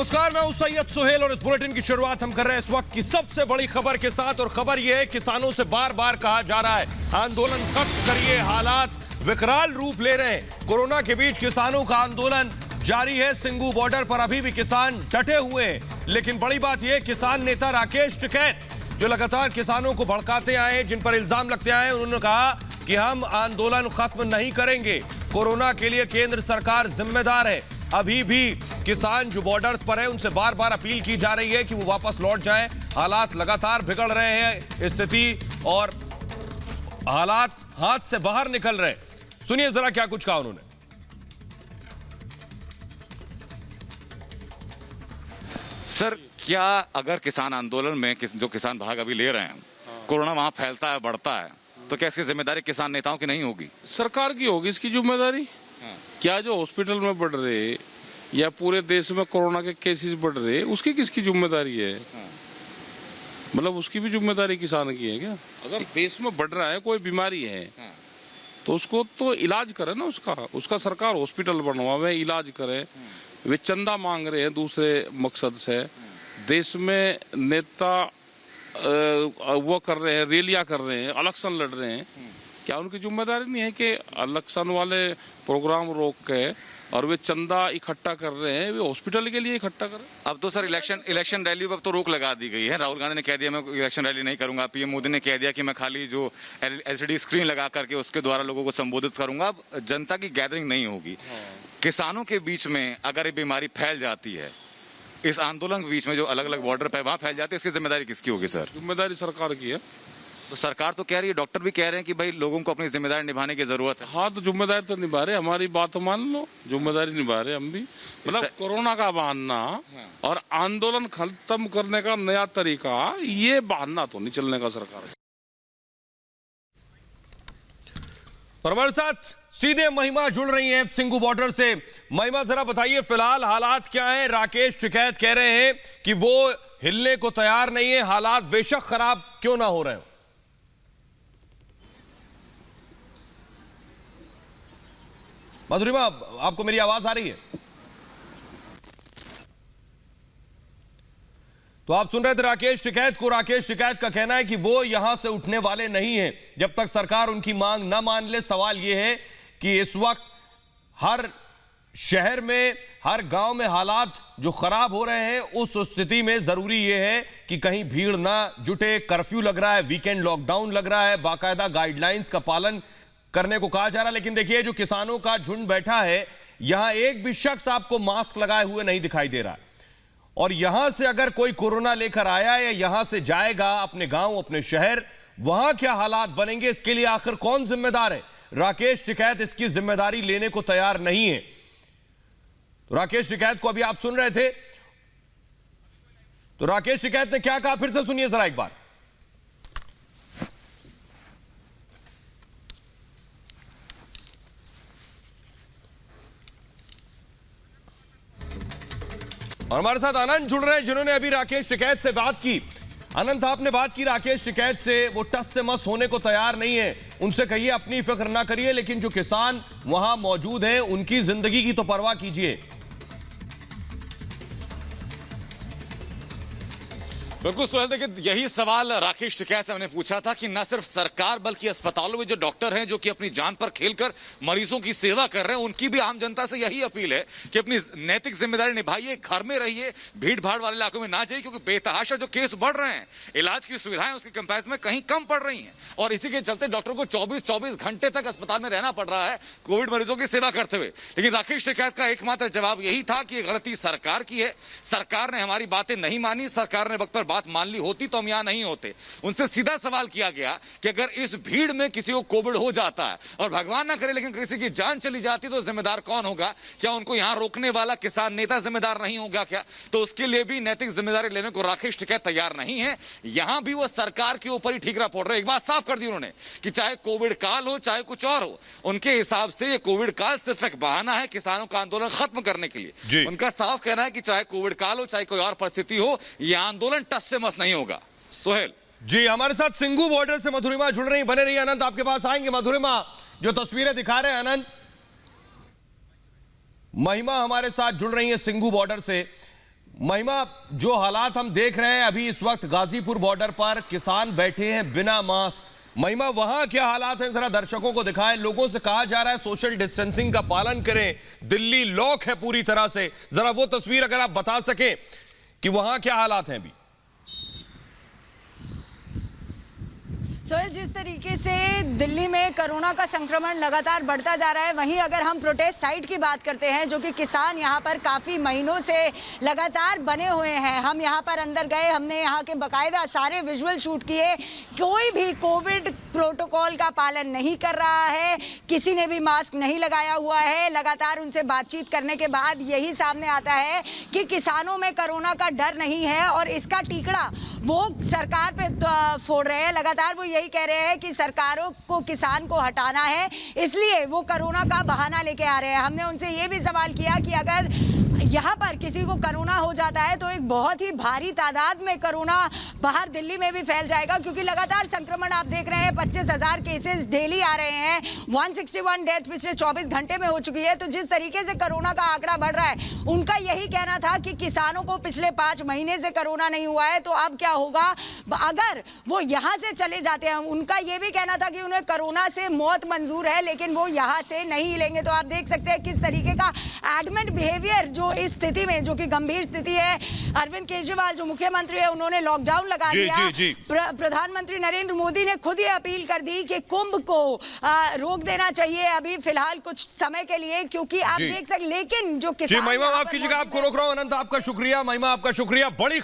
नमस्कार, मैं हूं सैयद सुहेल और इस बुलेटिन की शुरुआत हम कर रहे हैं इस वक्त की सबसे बड़ी खबर के साथ। और खबर यह है, किसानों से बार बार कहा जा रहा है आंदोलन खत्म करिए, हालात विकराल रूप ले रहे हैं। कोरोना के बीच किसानों का आंदोलन जारी है। सिंगू बॉर्डर पर अभी भी किसान डटे हुए हैं। लेकिन बड़ी बात यह, किसान नेता राकेश टिकैत जो लगातार किसानों को भड़काते आए, जिन पर इल्जाम लगते आए, उन्होंने कहा कि हम आंदोलन खत्म नहीं करेंगे, कोरोना के लिए केंद्र सरकार जिम्मेदार है। अभी भी किसान जो बॉर्डर्स पर है उनसे बार बार अपील की जा रही है कि वो वापस लौट जाएं। हालात लगातार बिगड़ रहे हैं, स्थिति और हालात हाथ से बाहर निकल रहे हैं। सुनिए जरा क्या कुछ कहा उन्होंने। सर, क्या अगर किसान आंदोलन में जो किसान भाग अभी ले रहे हैं, कोरोना वहां फैलता है, बढ़ता है, तो क्या इसकी जिम्मेदारी किसान नेताओं की नहीं होगी? सरकार की होगी इसकी जिम्मेदारी। क्या जो हॉस्पिटल में बढ़ रहे या पूरे देश में कोरोना के केसेस बढ़ रहे, उसकी किसकी जिम्मेदारी है? मतलब उसकी भी जिम्मेदारी किसान की है क्या? अगर देश में बढ़ रहा है, कोई बीमारी है, तो उसको तो इलाज करे ना। उसका सरकार हॉस्पिटल बनवावे, इलाज करे। वे चंदा मांग रहे हैं दूसरे मकसद से। देश में नेता वो कर रहे हैं, रैलियां कर रहे हैं, इलेक्शन लड़ रहे हैं। क्या उनकी जिम्मेदारी नहीं है कि इलेक्शन वाले प्रोग्राम रोक के और वे चंदा इकट्ठा कर रहे हैं, वे हॉस्पिटल के लिए इकट्ठा कर रहे हैं? अब तो सर इलेक्शन रैली पर तो रोक लगा दी गई है। राहुल गांधी ने कह दिया मैं इलेक्शन रैली नहीं करूंगा। पीएम मोदी ने कह दिया कि मैं खाली जो एलसीडी स्क्रीन लगा करके उसके द्वारा लोगों को संबोधित करूंगा। अब जनता की गैदरिंग नहीं होगी। किसानों के बीच में अगर ये बीमारी फैल जाती है, इस आंदोलन के बीच में जो अलग अलग बॉर्डर पे वहां फैल जाती है, इसकी जिम्मेदारी किसकी होगी सर? जिम्मेदारी सरकार की है। तो सरकार तो कह रही है, डॉक्टर भी कह रहे हैं कि भाई लोगों को अपनी जिम्मेदारी निभाने की जरूरत है। हाँ, तो जिम्मेदारी तो निभा रहे, हमारी बात मान लो, जिम्मेदारी निभा रहे हम भी। मतलब कोरोना का बहाना और आंदोलन खत्म करने का नया तरीका, ये बहाना तो नहीं चलने का सरकार। और हमारे साथ सीधे महिमा जुड़ रही हैं सिंगू बॉर्डर से। महिमा, जरा बताइए फिलहाल हालात क्या हैं? राकेश टिकैत कह रहे हैं कि वो हिलने को तैयार नहीं है, हालात बेशक खराब क्यों ना हो रहे हो। मधुरिमा, आपको मेरी आवाज आ रही है? तो आप सुन रहे थे राकेश टिकैत को। राकेश टिकैत का कहना है कि वो यहां से उठने वाले नहीं हैं जब तक सरकार उनकी मांग न मान ले। सवाल यह है कि इस वक्त हर शहर में, हर गांव में हालात जो खराब हो रहे हैं, उस स्थिति में जरूरी यह है कि कहीं भीड़ ना जुटे। कर्फ्यू लग रहा है, वीकेंड लॉकडाउन लग रहा है, बाकायदा गाइडलाइंस का पालन करने को कहा जा रहा है। लेकिन देखिए, जो किसानों का झुंड बैठा है, यहां एक भी शख्स आपको मास्क लगाए हुए नहीं दिखाई दे रहा है। और यहां से अगर कोई कोरोना लेकर आया या यहां से जाएगा अपने गांव, अपने शहर, वहां क्या हालात बनेंगे, इसके लिए आखिर कौन जिम्मेदार है? राकेश टिकैत इसकी जिम्मेदारी लेने को तैयार नहीं है। तो राकेश टिकैत को अभी आप सुन रहे थे, तो राकेश टिकैत ने क्या कहा, फिर से सुनिए जरा एक बार। और हमारे साथ अनंत जुड़ रहे हैं, जिन्होंने अभी राकेश टिकैत से बात की। अनंत, आपने बात की राकेश टिकैत से, वो टस से मस होने को तैयार नहीं है। उनसे कहिए अपनी फिक्र ना करिए, लेकिन जो किसान वहां मौजूद हैं उनकी जिंदगी की तो परवाह कीजिए। बिल्कुल सुहेल, देखिए यही सवाल राकेश टिकैत से हमने पूछा था कि न सिर्फ सरकार बल्कि अस्पतालों में जो डॉक्टर हैं जो कि अपनी जान पर खेलकर मरीजों की सेवा कर रहे हैं, उनकी भी आम जनता से यही अपील है कि अपनी नैतिक जिम्मेदारी निभाइए, घर में रहिए, भीड़ भाड़ वाले इलाकों में ना जाइए, क्योंकि बेतहाशा जो केस बढ़ रहे हैं, इलाज की सुविधाएं उसके कंपेरिजन में कहीं कम पड़ रही हैं। और इसी के चलते डॉक्टर को 24-24 घंटे तक अस्पताल में रहना पड़ रहा है कोविड मरीजों की सेवा करते हुए। लेकिन राकेश टिकैत का एकमात्र जवाब यही था कि गलती सरकार की है, सरकार ने हमारी बातें नहीं मानी, सरकार ने वक्त पर बात मान ली होती तो हम यहां नहीं होते। उनसे सीधा सवाल किया गया कि अगर इस भीड़ में किसी को कोविड हो जाता है और भगवान ना करे लेकिन किसी की जान चली जाती तो जिम्मेदार कौन होगा? क्या उनको यहां रोकने वाला किसान नेता जिम्मेदार नहीं होगा क्या? तो उसके लिए भी नैतिक जिम्मेदारी लेने को राकेश टिकैत तैयार नहीं है। यहां भी वो सरकार के ऊपर ही ठीकरा फोड़ रहे। एक बात साफ कर दी उन्होंने कि चाहे कोविड काल हो चाहे कुछ और हो, उनके हिसाब से ये कोविड काल सिर्फ एक बहाना है किसानों का आंदोलन खत्म करने के लिए। उनका साफ कहना है कि चाहे कोविड काल हो चाहे कोई और परिस्थिति हो, यह आंदोलन टस से मस नहीं होगा। सोहेल जी, हमारे साथ सिंगू बॉर्डर से मधुरिमा जुड़ रही, बने रही। अनंत, आपके पास आएंगे। मधुरिमा, जो तस्वीरें दिखा रहे हैं अनंत, महिमा हमारे साथ जुड़ रही है सिंगू बॉर्डर से। महिमा, जो हालात हम देख रहे हैं अभी इस वक्त गाजीपुर बॉर्डर पर, किसान बैठे हैं बिना मास्क। महिमा, वहां क्या हालात हैं, जरा दर्शकों को दिखाएं। लोगों से कहा जा रहा है सोशल डिस्टेंसिंग का पालन करें, दिल्ली लॉक है पूरी तरह से। जरा वो तस्वीर अगर आप बता सकें कि वहां क्या हालात हैं अभी। सोहेल, जिस तरीके से दिल्ली में कोरोना का संक्रमण लगातार बढ़ता जा रहा है, वहीं अगर हम प्रोटेस्ट साइट की बात करते हैं, जो कि किसान यहाँ पर काफ़ी महीनों से लगातार बने हुए हैं, हम यहाँ पर अंदर गए, हमने यहाँ के बाकायदा सारे विजुअल शूट किए। कोई भी कोविड प्रोटोकॉल का पालन नहीं कर रहा है, किसी ने भी मास्क नहीं लगाया हुआ है। लगातार उनसे बातचीत करने के बाद यही सामने आता है कि किसानों में कोरोना का डर नहीं है और इसका टीकड़ा वो सरकार पे फोड़ रहे हैं। लगातार वो यही कह रहे हैं कि सरकारों को किसान को हटाना है, इसलिए वो कोरोना का बहाना लेके आ रहे हैं। हमने उनसे ये भी सवाल किया कि अगर यहाँ पर किसी को कोरोना हो जाता है तो एक बहुत ही भारी तादाद में कोरोना बाहर दिल्ली में भी फैल जाएगा, क्योंकि लगातार संक्रमण आप देख रहे हैं, 25,000 केसेस डेली आ रहे हैं, 161 डेथ पिछले 24 घंटे में हो चुकी है। तो जिस तरीके से कोरोना का आंकड़ा बढ़ रहा है, उनका यही कहना था कि किसानों को पिछले 5 महीने से कोरोना नहीं हुआ है, तो अब क्या होगा अगर वो यहाँ से चले जाते हैं। उनका ये भी कहना था कि उन्हें कोरोना से मौत मंजूर है, लेकिन वो यहाँ से नहीं हिलेंगे। तो आप देख सकते हैं किस तरीके का एडमेंट बिहेवियर जो इस स्थिति में, जो कि गंभीर स्थिति है। अरविंद केजरीवाल जो मुख्यमंत्री है, उन्होंने लॉकडाउन लगा दिया। प्रधानमंत्री नरेंद्र मोदी ने खुद ये अपील कर दी कि कुंभ को रोक देना चाहिए अभी फिलहाल कुछ समय के लिए, क्योंकि आप देख सकते। लेकिन जो किसान, महिमा माफ कीजिएगा, आपको रोक रहा हूं। अनंत, आपका शुक्रिया। महिमा, आपका शुक्रिया। बड़ी